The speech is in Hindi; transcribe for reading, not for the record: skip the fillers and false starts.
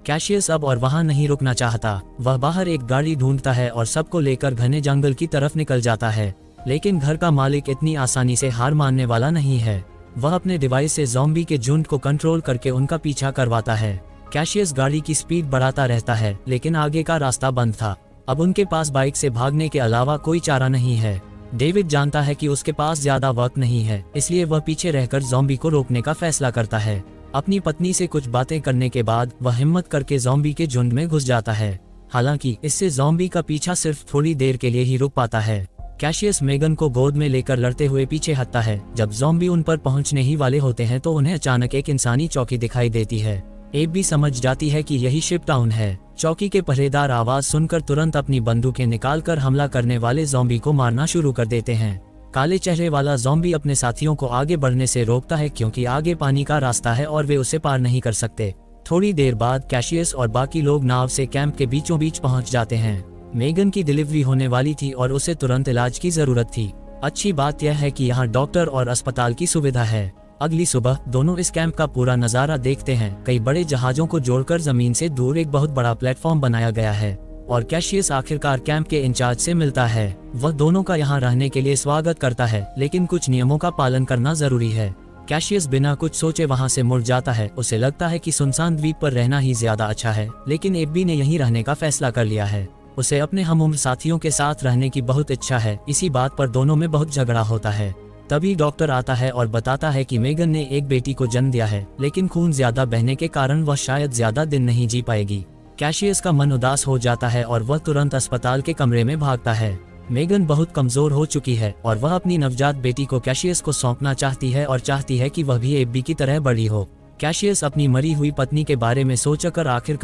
कैशियस अब और वहां नहीं रुकना चाहता। वह बाहर एक गाड़ी ढूंढता है और सबको लेकर घने जंगल की तरफ निकल जाता है। लेकिन घर का मालिक इतनी आसानी से हार मानने वाला नहीं है। वह अपने डिवाइस से ज़ॉम्बी के झुंड को कंट्रोल करके उनका पीछा करवाता है। कैशियस गाड़ी की स्पीड बढ़ाता रहता है, लेकिन आगे का रास्ता बंद था। अब उनके पास बाइक से भागने के अलावा कोई चारा नहीं है। डेविड जानता है कि उसके पास ज्यादा वक्त नहीं है, इसलिए वह पीछे रहकर ज़ॉम्बी को रोकने का फैसला करता है। अपनी पत्नी से कुछ बातें करने के बाद वह हिम्मत करके ज़ॉम्बी के झुंड में घुस जाता है। हालांकि इससे ज़ॉम्बी का पीछा सिर्फ थोड़ी देर के लिए ही रुक पाता है। कैशियस मेगन को गोद में लेकर लड़ते हुए पीछे हटता है। जब ज़ॉम्बी उन पर पहुंचने ही वाले होते हैं तो उन्हें अचानक एक इंसानी चौकी दिखाई देती है। एब भी समझ जाती है कि यही शिप टाउन है। चौकी के पहरेदार आवाज सुनकर तुरंत अपनी बंदूकें निकालकर हमला करने वाले ज़ॉम्बी को मारना शुरू कर देते हैं। काले चेहरे वाला ज़ॉम्बी अपने साथियों को आगे बढ़ने से रोकता है, क्योंकि आगे पानी का रास्ता है और वे उसे पार नहीं कर सकते। थोड़ी देर बाद कैशियस और बाकी लोग नाव से कैंप के बीचों बीच पहुंच जाते हैं। मेगन की डिलीवरी होने वाली थी और उसे तुरंत इलाज की जरूरत थी। अच्छी बात यह है कि यहाँ डॉक्टर और अस्पताल की सुविधा है। अगली सुबह दोनों इस कैंप का पूरा नजारा देखते हैं। कई बड़े जहाजों को जोड़कर जमीन से दूर एक बहुत बड़ा प्लेटफॉर्म बनाया गया है और कैशियस आखिरकार कैंप के इंचार्ज से मिलता है। वह दोनों का यहाँ रहने के लिए स्वागत करता है, लेकिन कुछ नियमों का पालन करना जरूरी है। कैशियस बिना कुछ सोचे वहाँ से मुड़ जाता है। उसे लगता है कि सुनसान द्वीप पर रहना ही ज्यादा अच्छा है, लेकिन एब्बी ने यहीं रहने का फैसला कर लिया है। उसे अपने हमउम्र साथियों के साथ रहने की बहुत इच्छा है। इसी बात पर दोनों में बहुत झगड़ा होता है। तभी डॉक्टर आता है और बताता है कि मेगन ने एक बेटी को जन्म दिया है, लेकिन खून ज्यादा बहने के कारण वह शायद ज्यादा दिन नहीं जी पाएगी। कैशियस का मन उदास हो जाता है और वह तुरंत अस्पताल के कमरे में भागता है। मेगन बहुत कमजोर हो चुकी है और वह अपनी नवजात बेटी को कैशियस को सौंपना चाहती है और चाहती है कि वह भी एब्बी की तरह बड़ी हो। कैशियस अपनी मरी हुई पत्नी के बारे में सोचकर आखिरकार